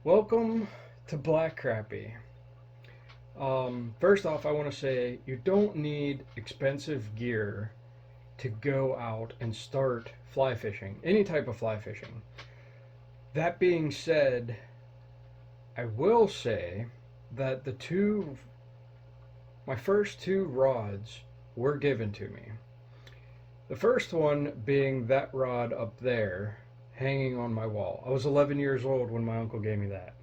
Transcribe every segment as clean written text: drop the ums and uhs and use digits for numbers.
Welcome to Black Crappie. First off, I want to say you don't need expensive gear to go out and start fly fishing, any type of fly fishing. That being said, I will say that my first two rods were given to me. The first one being that rod up there hanging on my wall. I was 11 years old when my uncle gave me that.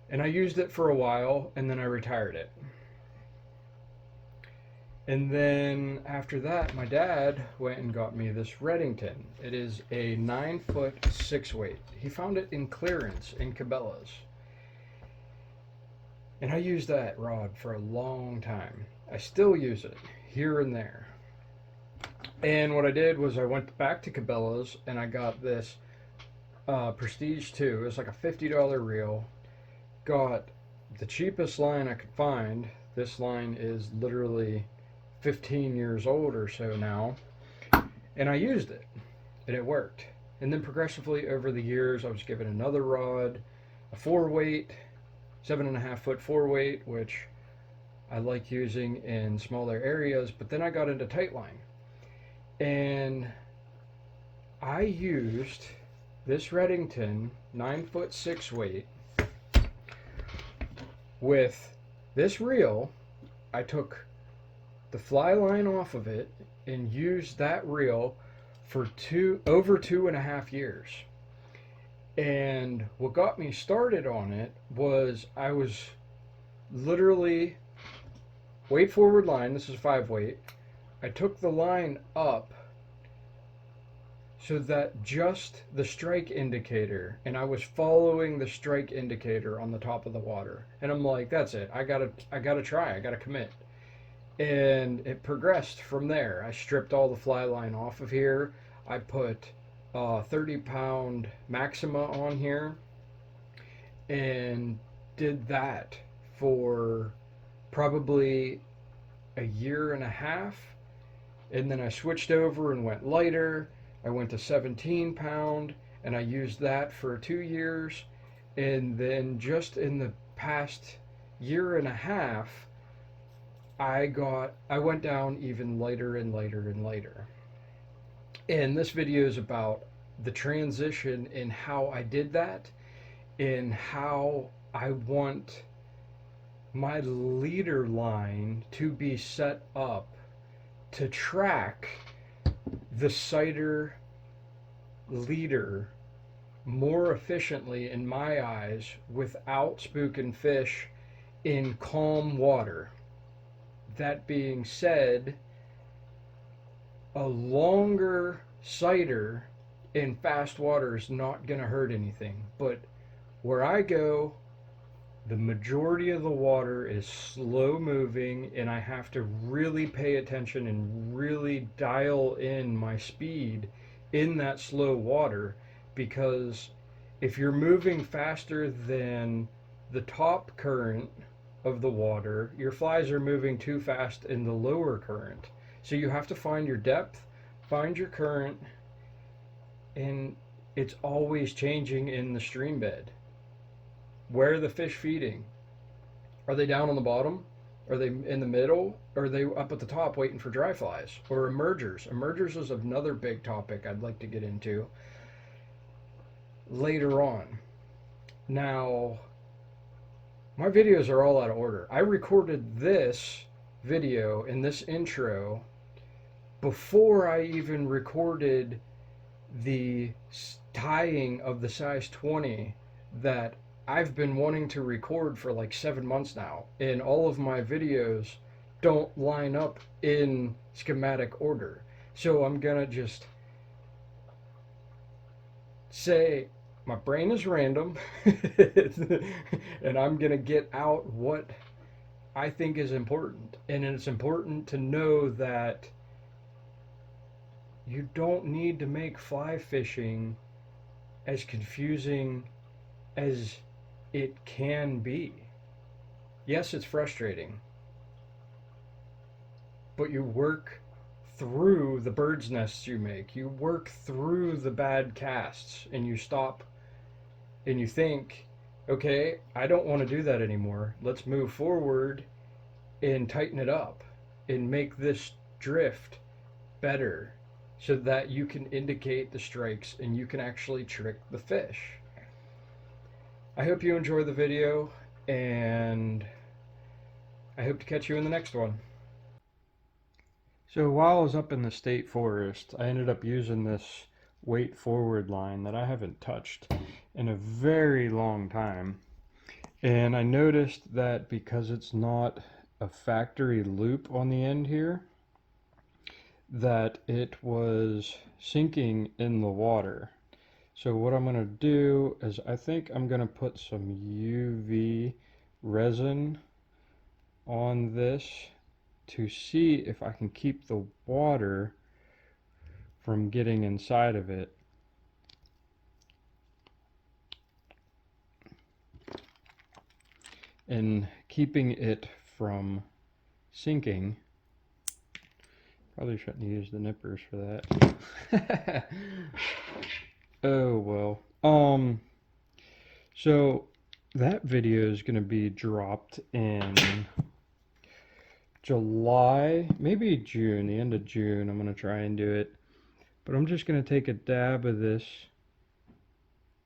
And I used it for a while and then I retired it. And then after that, my dad went and got me this Reddington. It is a 9-foot 6 weight. He found it in clearance in Cabela's. And I used that rod for a long time. I still use it here and there. And what I did was I went back to Cabela's and I got this Prestige 2. It's like a $50 reel. Got the cheapest line I could find. This line is literally 15 years old or so now. And I used it. And it worked. And then progressively over the years, I was given another rod, a 4-weight, 7.5-foot 4-weight, which I like using in smaller areas. But then I got into tight line. And I used this Reddington 9-foot 6-weight with this reel. I took the fly line off of it and used that reel for over 2.5 years. And what got me started on it was I was literally weight forward line. This is 5-weight. I took the line up so that just the strike indicator, and I was following the strike indicator on the top of the water. And I'm like, that's it. I gotta try. I gotta commit. And it progressed from there. I stripped all the fly line off of here. I put 30-pound Maxima on here and did that for probably a year and a half. And then I switched over and went lighter. I went to 17-pound and I used that for 2 years. And then just in the past year and a half, I went down even lighter and lighter and lighter. And this video is about the transition in how I did that and how I want my leader line to be set up to track the sighter leader more efficiently in my eyes without spooking fish in calm water. That being said, a longer sighter in fast water is not going to hurt anything. But where I go, the majority of the water is slow moving and I have to really pay attention and really dial in my speed in that slow water, because if you're moving faster than the top current of the water, your flies are moving too fast in the lower current. So you have to find your depth, find your current, and it's always changing in the stream bed. Where are the fish feeding? Are they down on the bottom? Are they in the middle? Or are they up at the top waiting for dry flies? Or emergers? Emergers is another big topic I'd like to get into later on. Now, my videos are all out of order. I recorded this video and this intro before I even recorded the tying of the size 20 that I've been wanting to record for like 7 months now, and all of my videos don't line up in schematic order. So I'm gonna just say my brain is random and I'm gonna get out what I think is important. And it's important to know that you don't need to make fly fishing as confusing as it can be. Yes, it's frustrating, but you work through the bird's nests you make. You work through the bad casts and you stop and you think, okay, I don't want to do that anymore. Let's move forward and tighten it up and make this drift better so that you can indicate the strikes and you can actually trick the fish. I hope you enjoy the video, and I hope to catch you in the next one. So while I was up in the state forest, I ended up using this weight forward line that I haven't touched in a very long time. And I noticed that because it's not a factory loop on the end here, that it was sinking in the water. So what I'm going to do is I think I'm going to put some UV resin on this to see if I can keep the water from getting inside of it. And keeping it from sinking. Probably shouldn't use the nippers for that. Oh well. So that video is going to be dropped in July, maybe June, the end of June. I'm going to try and do it. But I'm just going to take a dab of this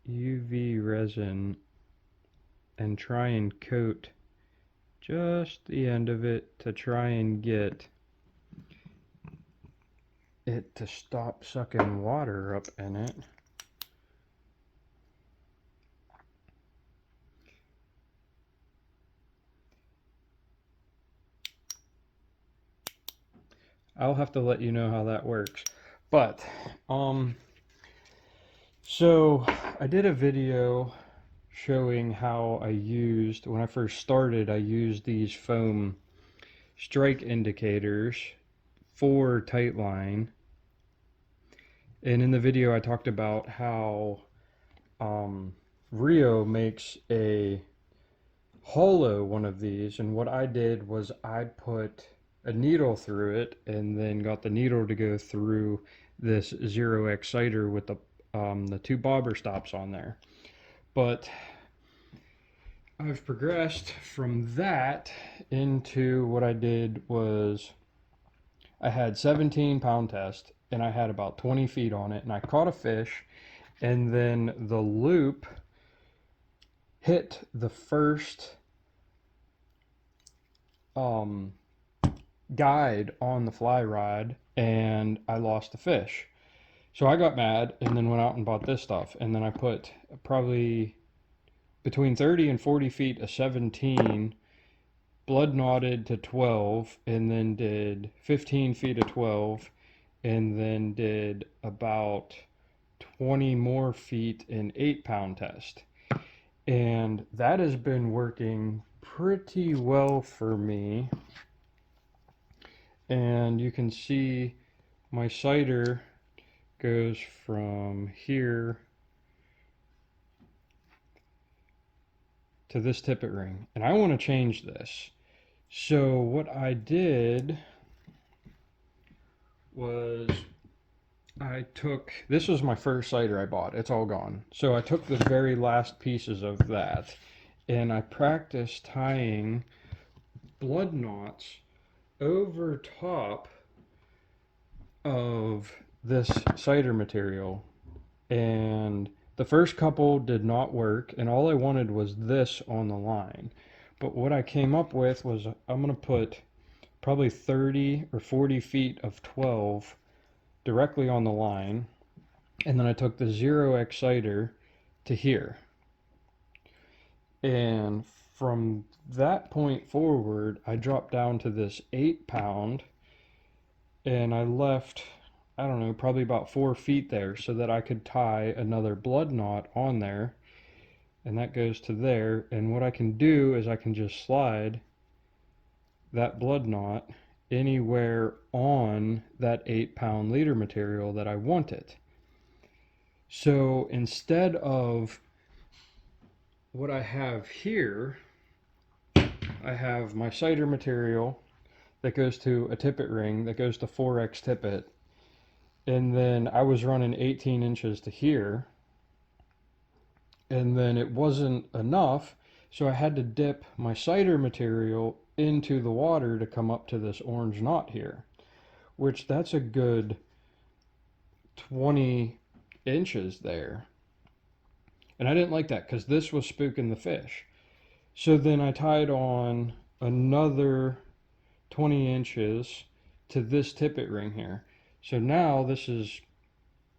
UV resin and try and coat just the end of it to try and get it to stop sucking water up in it. I'll have to let you know how that works. But so I did a video showing how I used, when I first started, I used these foam strike indicators for tight line. And in the video I talked about how Rio makes a hollow one of these, and what I did was I put a needle through it and then got the needle to go through this 0 exciter with the two bobber stops on there. But I've progressed from that into what I did was I had 17-pound test and I had about 20 feet on it, and I caught a fish, and then the loop hit the first guide on the fly rod and I lost the fish. So I got mad and then went out and bought this stuff, and then I put probably between 30 and 40 feet of 17, blood knotted to 12, and then did 15 feet of 12, and then did about 20 more feet in 8-pound test. And that has been working pretty well for me. And you can see my sighter goes from here to this tippet ring, and I want to change this. So what I did was I took, this was my first sighter I bought, it's all gone. So I took the very last pieces of that and I practiced tying blood knots over top of this cider material, and the first couple did not work, and all I wanted was this on the line. But what I came up with was I'm going to put probably 30 or 40 feet of 12 directly on the line, and then I took the 0 exciter to here, and from that point forward I dropped down to this 8-pound, and I left, I don't know, probably about 4 feet there so that I could tie another blood knot on there, and that goes to there. And what I can do is I can just slide that blood knot anywhere on that 8-pound leader material that I want it. So instead of what I have here, I have my cider material that goes to a tippet ring that goes to 4x tippet, and then I was running 18 inches to here, and then it wasn't enough, so I had to dip my cider material into the water to come up to this orange knot here, which that's a good 20 inches there. And I didn't like that because this was spooking the fish. So then I tied on another 20 inches to this tippet ring here. So now this is,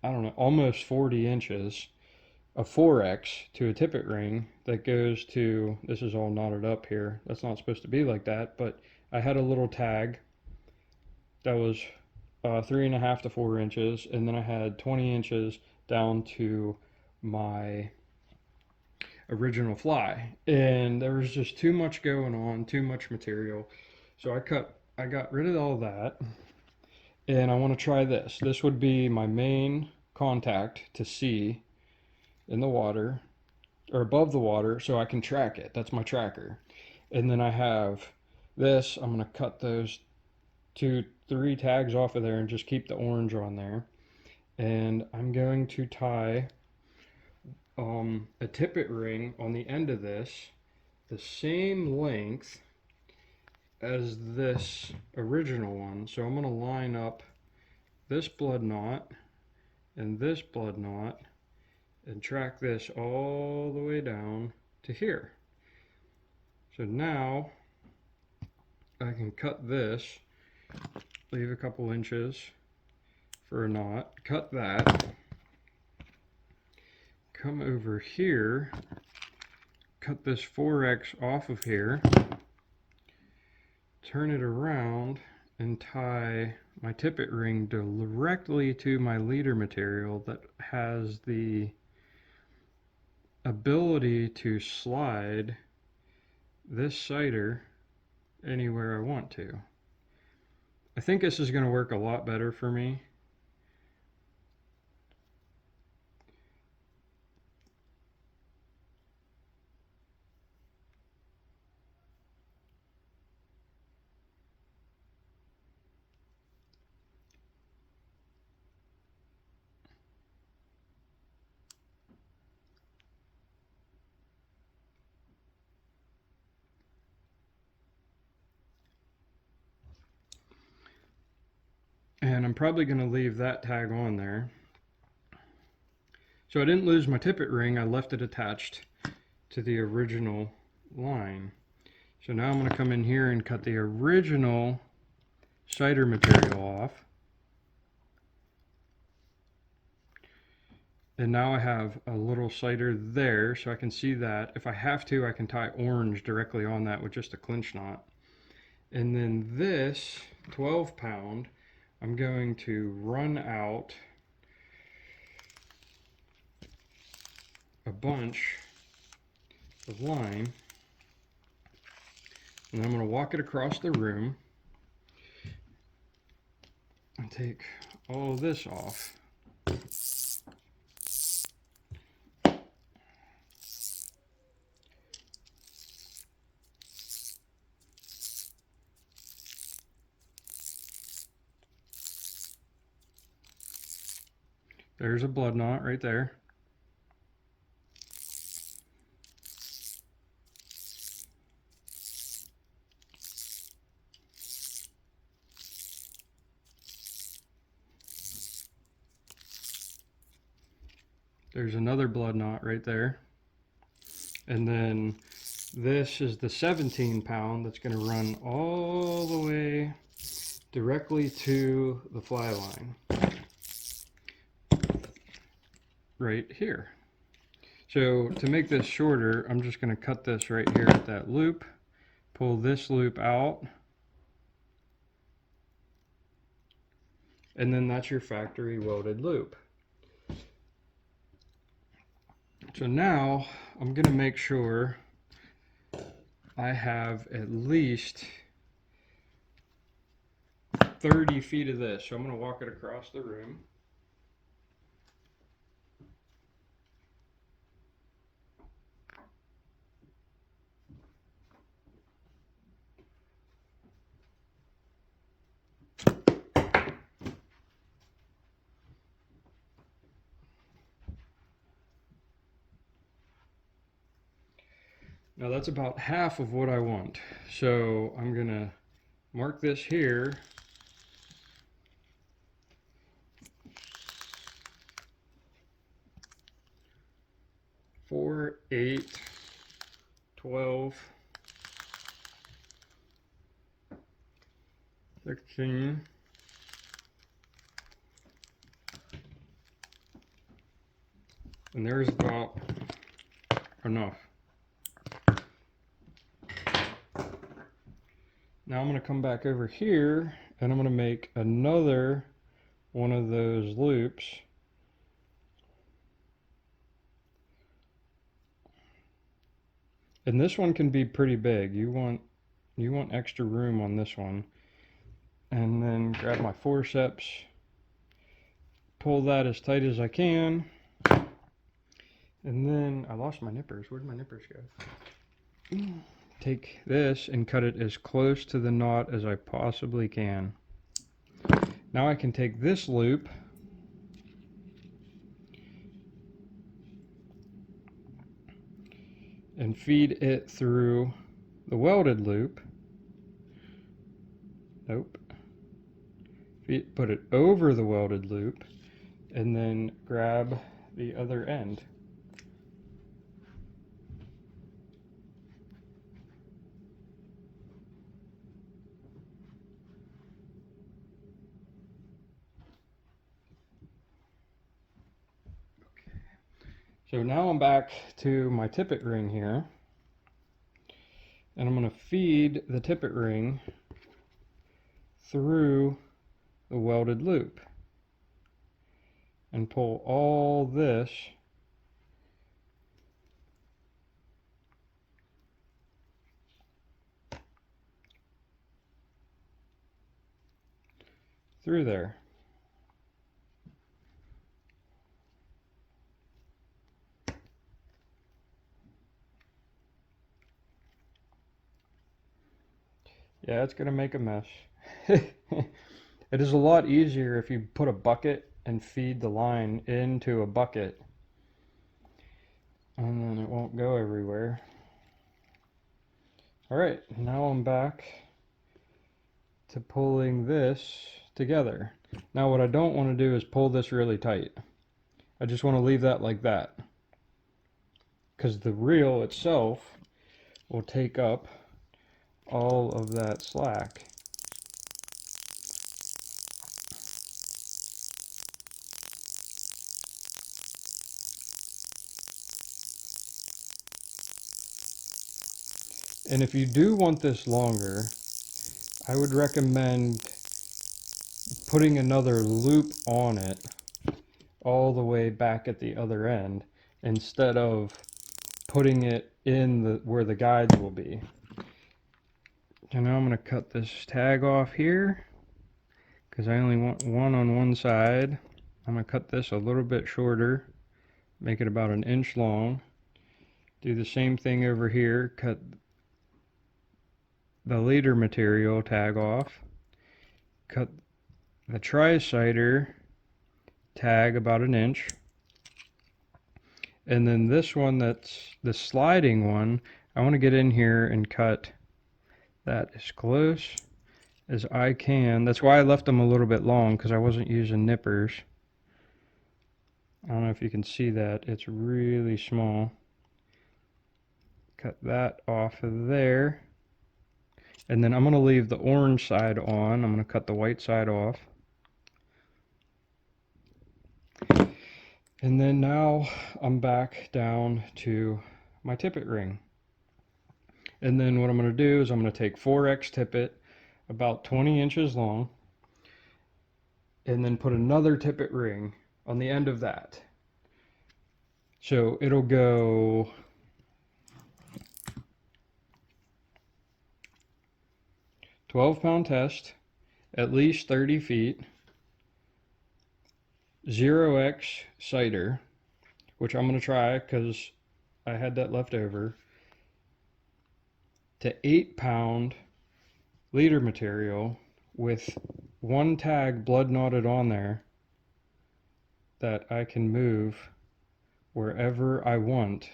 I don't know, almost 40 inches of 4x to a tippet ring that goes to, this is all knotted up here. That's not supposed to be like that, but I had a little tag that was 3.5 to 4 inches, and then I had 20 inches down to my original fly, and there was just too much going on, too much material. So I got rid of all that, and I want to try this. This would be my main contact to see in the water or above the water so I can track it. That's my tracker. And then I have this. I'm going to cut those 3 tags off of there and just keep the orange on there. And I'm going to tie a tippet ring on the end of this, the same length as this original one. So I'm going to line up this blood knot and this blood knot and track this all the way down to here. So now I can cut this, leave a couple inches for a knot, cut that, come over here, cut this 4x off of here, turn it around and tie my tippet ring directly to my leader material that has the ability to slide this cider anywhere I want to. I think this is going to work a lot better for me. And I'm probably going to leave that tag on there. So I didn't lose my tippet ring, I left it attached to the original line. So now I'm going to come in here and cut the original cider material off. And now I have a little cider there, so I can see that. If I have to, I can tie orange directly on that with just a clinch knot. And then this 12-pound, I'm going to run out a bunch of line, and I'm going to walk it across the room and take all of this off. There's a blood knot right there. There's another blood knot right there. And then this is the 17-pound that's going to run all the way directly to the fly line. Right here. So to make this shorter, I'm just going to cut this right here at that loop, pull this loop out, and then that's your factory welded loop. So now I'm going to make sure I have at least 30 feet of this. So I'm going to walk it across the room. Now that's about half of what I want. So I'm gonna mark this here. Four, 8, 12, 16. And there's about enough. Now I'm going to come back over here and I'm going to make another one of those loops. And this one can be pretty big. You want extra room on this one. And then grab my forceps, pull that as tight as I can. And then I lost my nippers. Where'd my nippers go? Take this and cut it as close to the knot as I possibly can. Now I can take this loop and feed it through the welded loop. Nope. Put it over the welded loop and then grab the other end. So now I'm back to my tippet ring here, and I'm going to feed the tippet ring through the welded loop and pull all this through there. Yeah, it's going to make a mess. It is a lot easier if you put a bucket and feed the line into a bucket, and then it won't go everywhere. Alright, now I'm back to pulling this together. Now what I don't want to do is pull this really tight. I just want to leave that like that, because the reel itself will take up all of that slack. And if you do want this longer, I would recommend putting another loop on it all the way back at the other end instead of putting it in where the guides will be. So now I'm going to cut this tag off here because I only want one on one side. I'm going to cut this a little bit shorter, make it about 1 inch long. Do the same thing over here, cut the leader material tag off, cut the tri-sider tag about 1 inch, and then this one, that's the sliding one, I want to get in here and cut that as close as I can. That's why I left them a little bit long, because I wasn't using nippers. I don't know if you can see that, it's really small. Cut that off of there. And then I'm going to leave the orange side on. I'm going to cut the white side off. And then now I'm back down to my tippet ring. And then what I'm going to do is I'm going to take 4X tippet, about 20 inches long, and then put another tippet ring on the end of that. So it'll go 12-pound test, at least 30 feet, 0X cider, which I'm going to try because I had that left over, to 8-pound leader material with one tag blood knotted on there that I can move wherever I want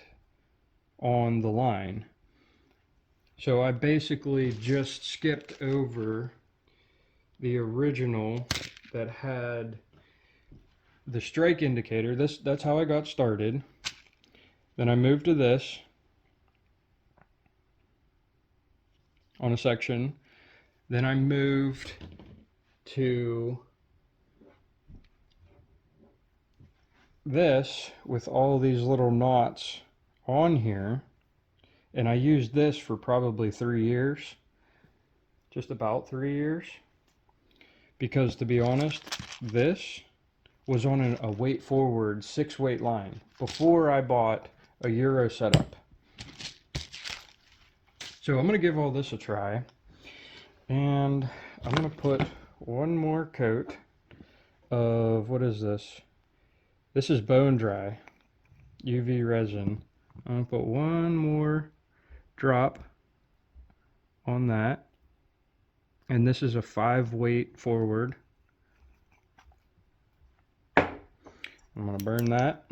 on the line. So I basically just skipped over the original that had the strike indicator. That's how I got started. Then I moved to this on a section. Then I moved to this with all these little knots on here, and I used this for probably 3 years, just about 3 years, because to be honest, this was on a weight forward 6-weight line before I bought a Euro setup. So I'm going to give all this a try, and I'm going to put one more coat of, what is this? This is bone dry UV resin. I'm going to put one more drop on that, and this is a 5-weight forward. I'm going to burn that.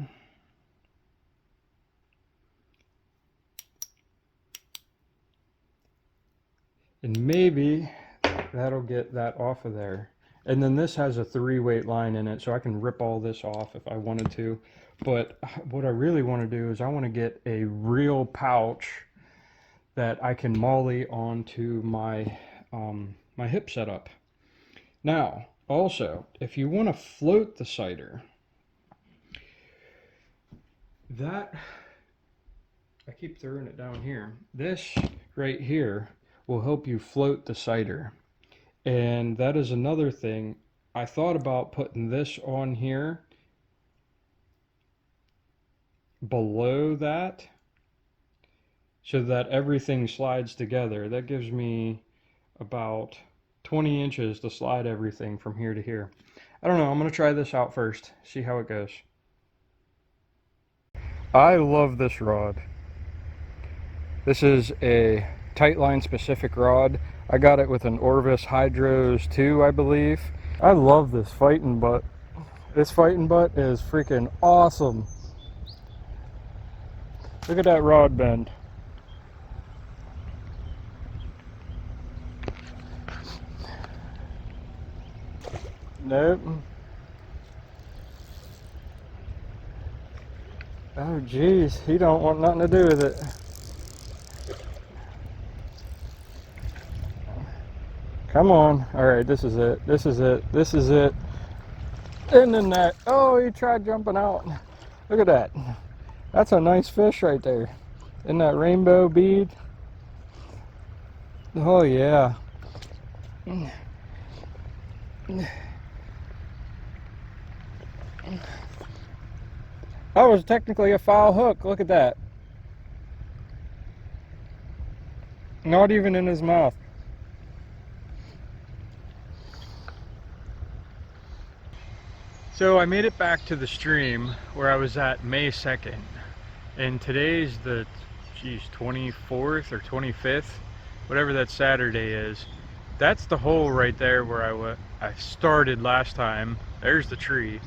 And maybe that'll get that off of there. And then this has a 3-weight line in it, so I can rip all this off if I wanted to. But what I really want to do is I want to get a real pouch that I can molly onto my my hip setup. Now, also, if you want to float the cider, that, I keep throwing it down here. This right here will help you float the cider. And that is another thing. I thought about putting this on here below that so that everything slides together. That gives me about 20 inches to slide everything from here to here. I don't know, I'm going to try this out first, see how it goes. I love this rod. This is a tightline specific rod. I got it with an Orvis Hydros 2, I believe. I love this fighting butt. This fighting butt is freaking awesome. Look at that rod bend. Nope. Oh geez, he don't want nothing to do with it. Come on. Alright, this is it. This is it. This is it. And then that. Oh, he tried jumping out. Look at that. That's a nice fish right there. Isn't that rainbow bead? Oh yeah. That was technically a foul hook. Look at that. Not even in his mouth. So I made it back to the stream where I was at May 2nd. And today's the, 24th or 25th, whatever that Saturday is. That's the hole right there where I started last time. There's the tree.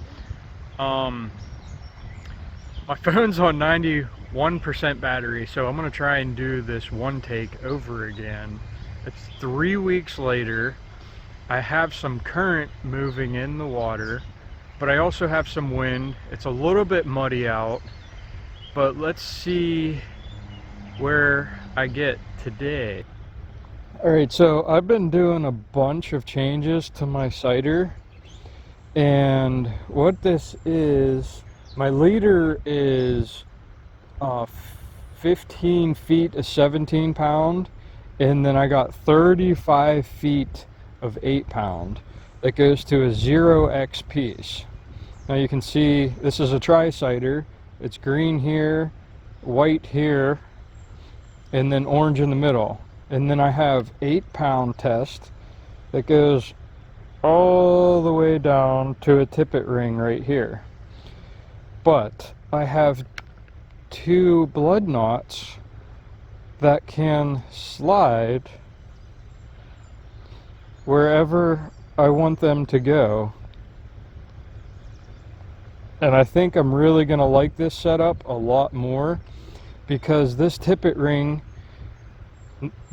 My phone's on 91% battery, so I'm gonna try and do this one take over again. It's 3 weeks later. I have some current moving in the water, but I also have some wind. It's a little bit muddy out, but let's see where I get today. Alright, so I've been doing a bunch of changes to my cider, and what this is, my leader is 15 feet of 17 pound, and then I got 35 feet of 8 pound that goes to a 0x piece. Now you can see this is a tri-cider. It's green here, white here, and then orange in the middle. And then I have 8 pound test that goes all the way down to a tippet ring right here. But I have 2 blood knots that can slide wherever I want them to go. And I think I'm really going to like this setup a lot more, because this tippet ring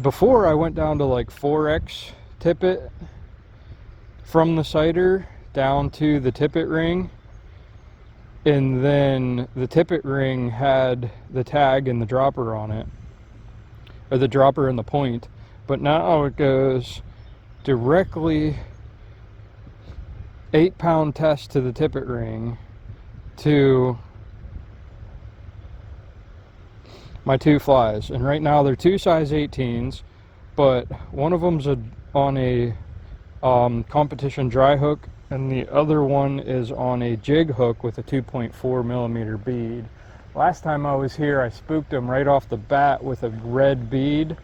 Before I went down to like 4x tippet from the cider down to the tippet ring, and then the tippet ring had the tag and the dropper on it, or the dropper and the point, but now it goes directly 8-pound test to the tippet ring to my two flies. And right now they're two size 18s, but one of them's on a competition dry hook, and the other one is on a jig hook with a 2.4 millimeter bead. Last time I was here, I spooked them right off the bat with a red bead,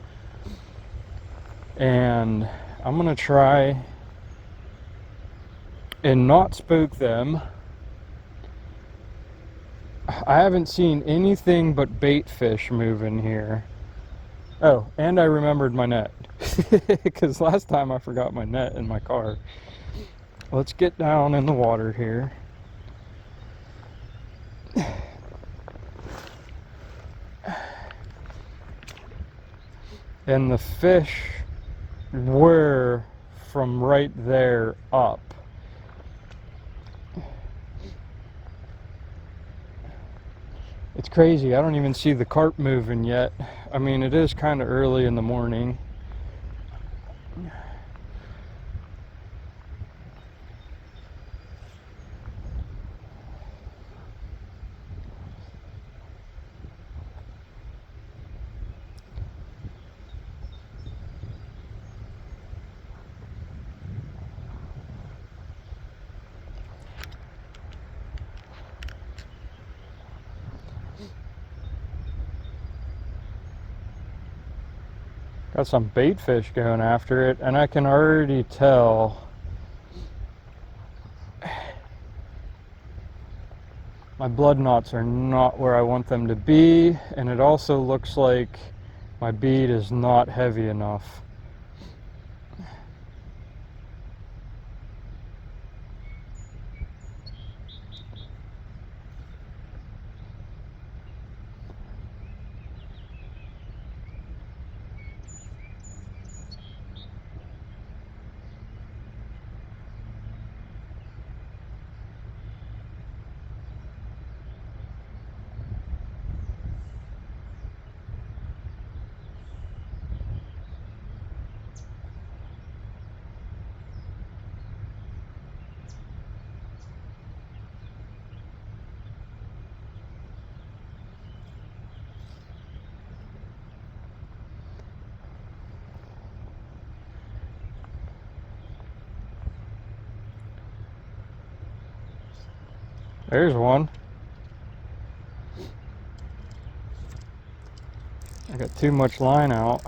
and I'm gonna try and not spook them. I haven't seen anything but bait fish move in here. Oh, and I remembered my net, because last time I forgot my net in my car. Let's get down in the water here. And the fish were from right there up. It's crazy, I don't even see the carp moving yet. I mean, it is kind of early in the morning. Got some bait fish going after it, and I can already tell my blood knots are not where I want them to be, and it also looks like my bead is not heavy enough. There's one. I got too much line out.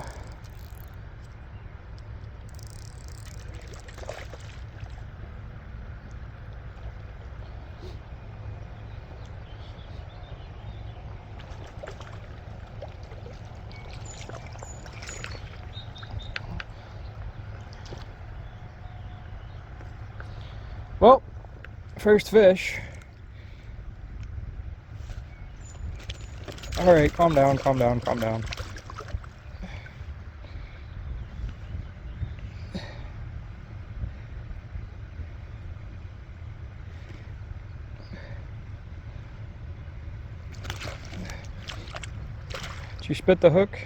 Well, first fish. All right, calm down, calm down, calm down. Did you spit the hook?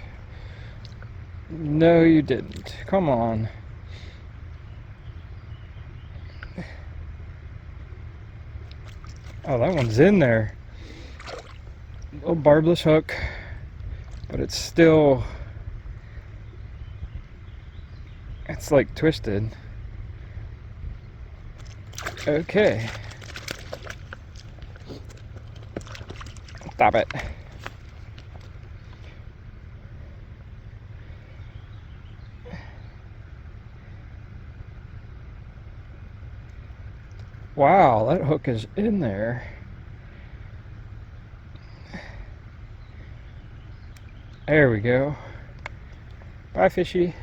No, you didn't. Come on. Oh, that one's in there. Little barbless hook, but it's still, it's like twisted. Okay. Stop it. Wow, that hook is in there. There we go. Bye, fishy.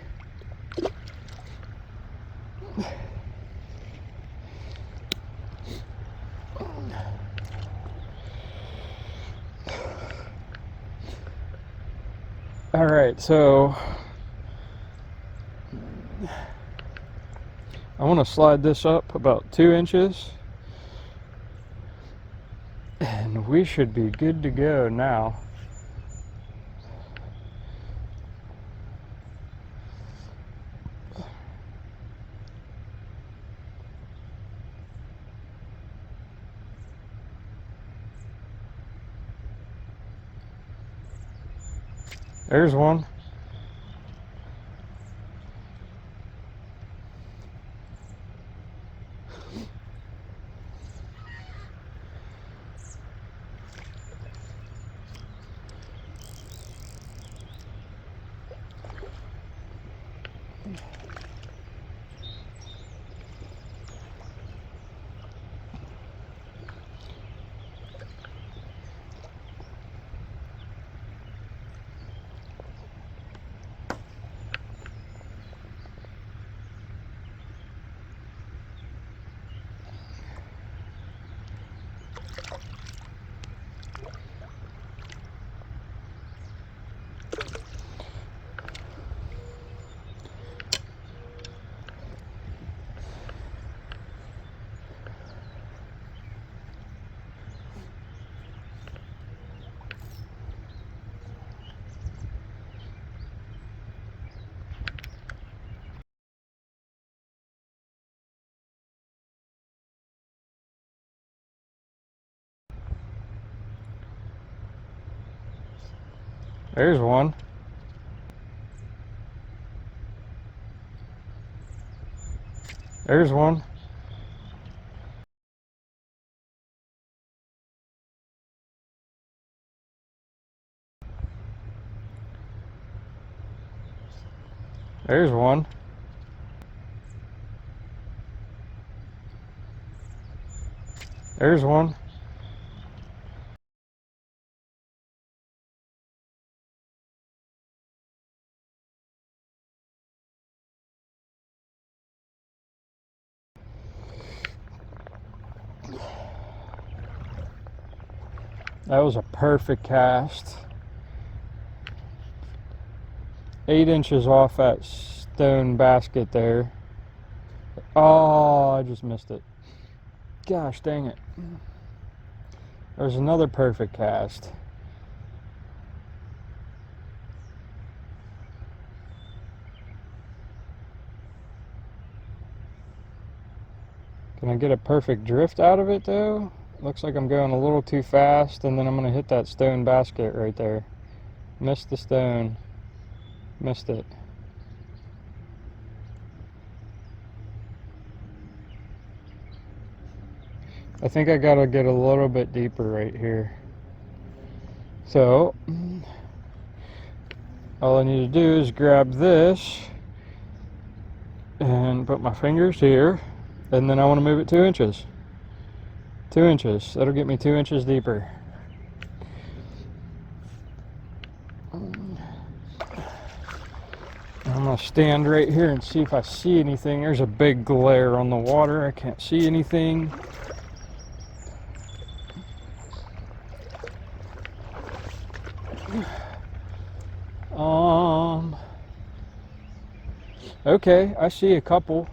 All right, so I want to slide this up about 2 inches, and we should be good to go now. There's one. There's one. There's one. There's one. There's one. That was a perfect cast. 8 inches off that stone basket there. Oh, I just missed it. Gosh dang it. There's another perfect cast. Can I get a perfect drift out of it though? Looks like I'm going a little too fast, and then I'm gonna hit that stone basket right there. Missed the stone. Missed it. I think I gotta get a little bit deeper right here. So, all I need to do is grab this and put my fingers here, and then I want to move it 2 inches. 2 inches. That'll get me 2 inches deeper. I'm gonna stand right here and see if I see anything. There's a big glare on the water. I can't see anything. Okay, I see a couple.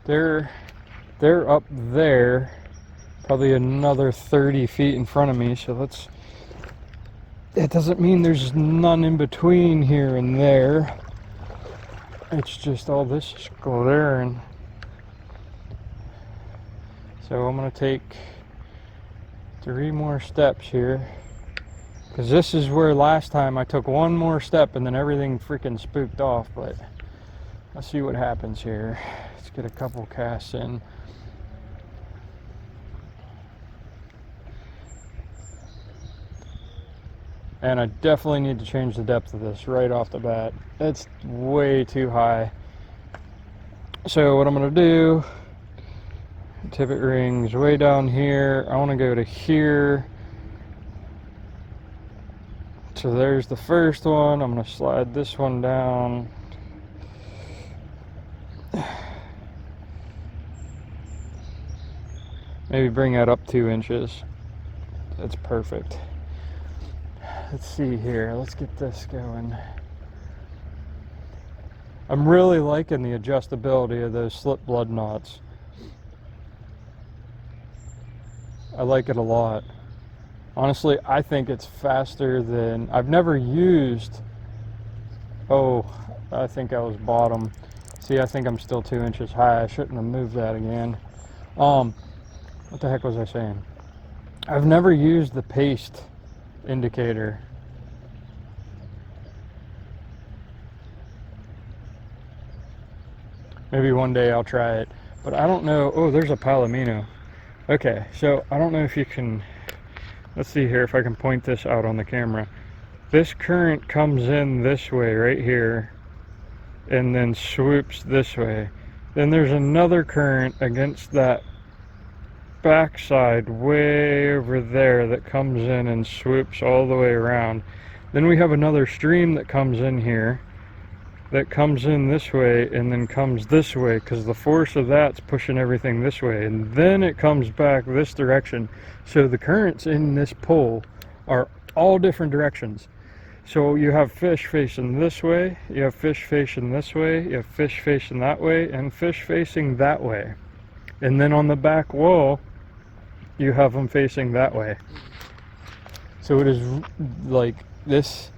They're up there, probably another 30 feet in front of me. So that doesn't mean there's none in between here and there. It's just all this is glaring. So I'm gonna take 3 more steps here, because this is where last time I took 1 more step and then everything freaking spooked off. But let's see what happens here. Let's get a couple casts in. And I definitely need to change the depth of this right off the bat. It's way too high. So what I'm gonna do, tippet rings way down here. I want to go to here. So there's the first one. I'm going to slide this one down. Maybe bring that up 2 inches. That's perfect. Let's see here. Let's get this going. I'm really liking the adjustability of those slip blood knots. I like it a lot. Honestly, I think it's faster than... I've never used... Oh, I think I was bottom. See, I think I'm still 2 inches high. I shouldn't have moved that again. What the heck was I saying? I've never used the paste indicator. Maybe one day I'll try it, but I don't know. Oh, there's a palomino. Okay, so I don't know if you can... Let's see here if I can point this out on the camera. This current comes in this way right here and then swoops this way. Then there's another current against that backside way over there that comes in and swoops all the way around. Then we have another stream that comes in here that comes in this way and then comes this way because the force of that's pushing everything this way, and then it comes back this direction. So the currents in this pool are all different directions. So you have fish facing this way, you have fish facing this way, you have fish facing that way, and fish facing that way. And then on the back wall you have them facing that way. So it is like, this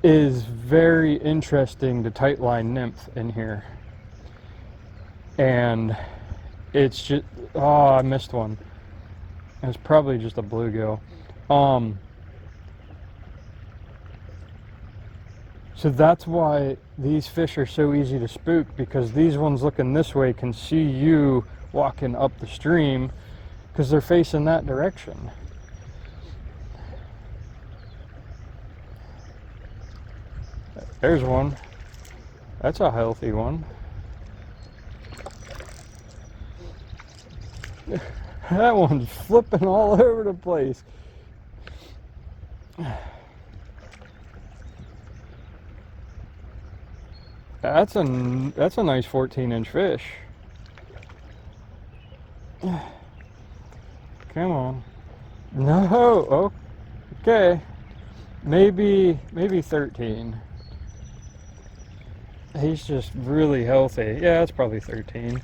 is very interesting to tightline nymph in here. And it's just, oh, I missed one. It's probably just a bluegill. So that's why these fish are so easy to spook, because these ones looking this way can see you walking up the stream because they're facing that direction. There's one. That's a healthy one. That one's flipping all over the place. That's a nice 14-inch fish. Come on. No. Oh, okay. Maybe 13. He's just really healthy. Yeah, it's probably 13.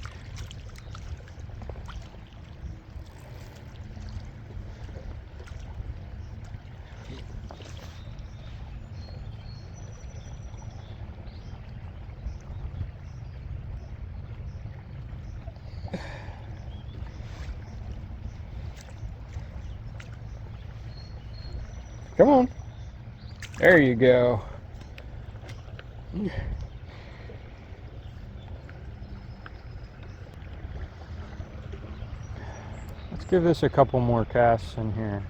Come on. There you go. Let's give this a couple more casts in here.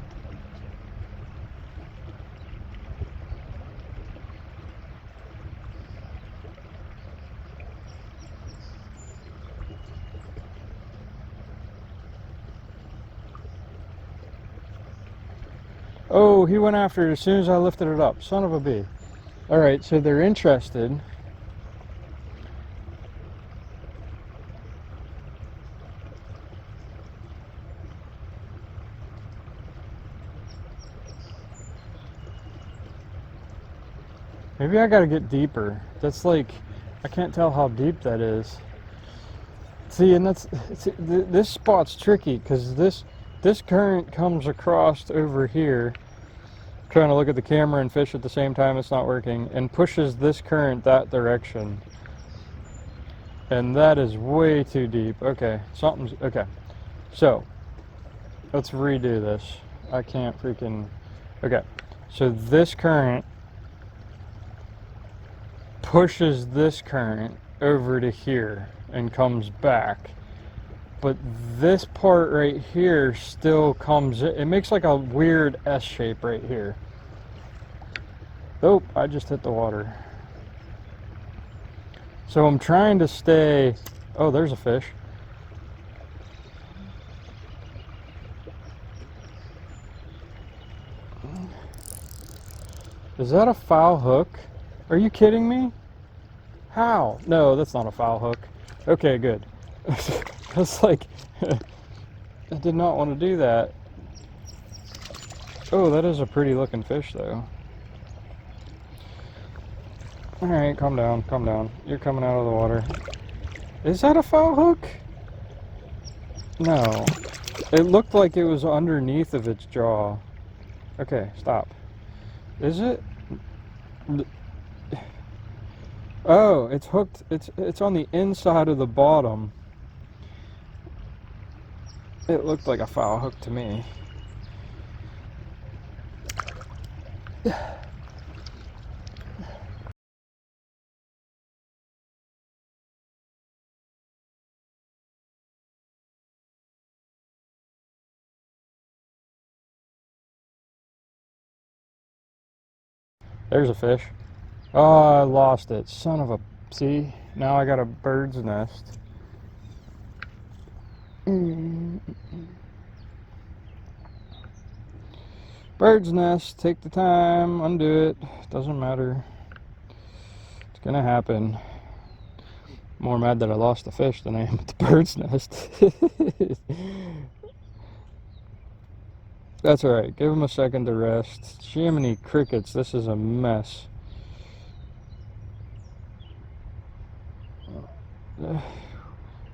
Oh, he went after it as soon as I lifted it up. Son of a bee. Alright, so they're interested. Maybe I gotta get deeper. That's like, I can't tell how deep that is. See, and this spot's tricky because this current comes across over here. Trying to look at the camera and fish at the same time, it's not working, and pushes this current that direction. And that is way too deep. Okay, something's, okay. So, let's redo this. I can't freaking, okay. So this current pushes this current over to here and comes back. But this part right here still comes in. It makes like a weird S shape right here. Oh, I just hit the water. So I'm trying to stay... Oh, there's a fish. Is that a foul hook? Are you kidding me? How? No, that's not a foul hook. Okay, good. It's like, I did not want to do that. Oh, that is a pretty looking fish though. Alright, calm down, calm down. You're coming out of the water. Is that a foul hook? No. It looked like it was underneath of its jaw. Okay, stop. Is it? Oh, it's hooked. It's on the inside of the bottom. It looked like a foul hook to me. There's a fish. Oh, I lost it. Son of a... See? Now I got a bird's nest. Bird's nest. Take the time. Undo it. Doesn't matter. It's gonna happen. More mad that I lost the fish than I am at the bird's nest. That's alright. Give him a second to rest. Jiminy crickets. This is a mess.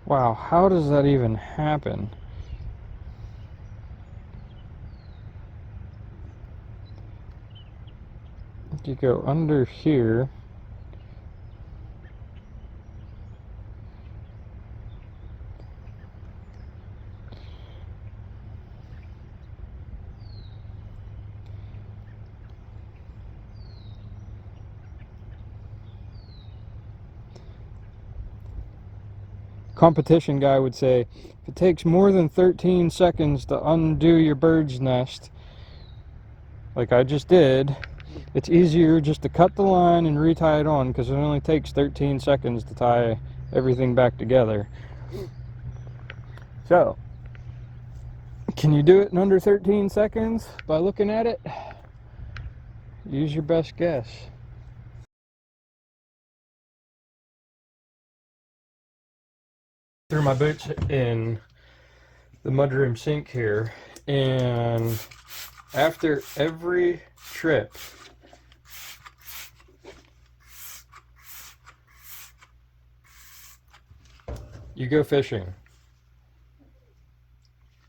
Wow, how does that even happen? You go under here. Competition guy would say, if it takes more than 13 seconds to undo your bird's nest, like I just did, it's easier just to cut the line and retie it on, because it only takes 13 seconds to tie everything back together. So, can you do it in under 13 seconds by looking at it? Use your best guess. Threw my boots in the mudroom sink here, and after every trip, you go fishing.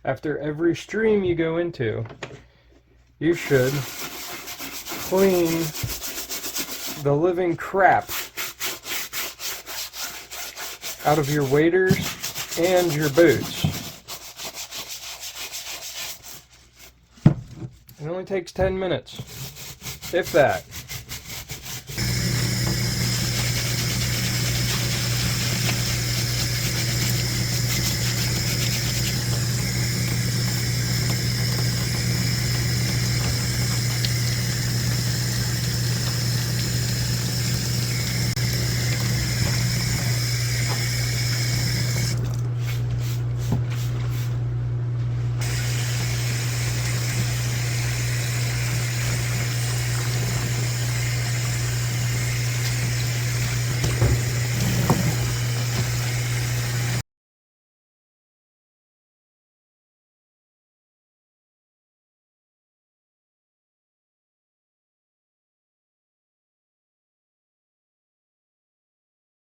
After every stream you go into, you should clean the living crap out of your waders and your boots. It only takes 10 minutes, if that.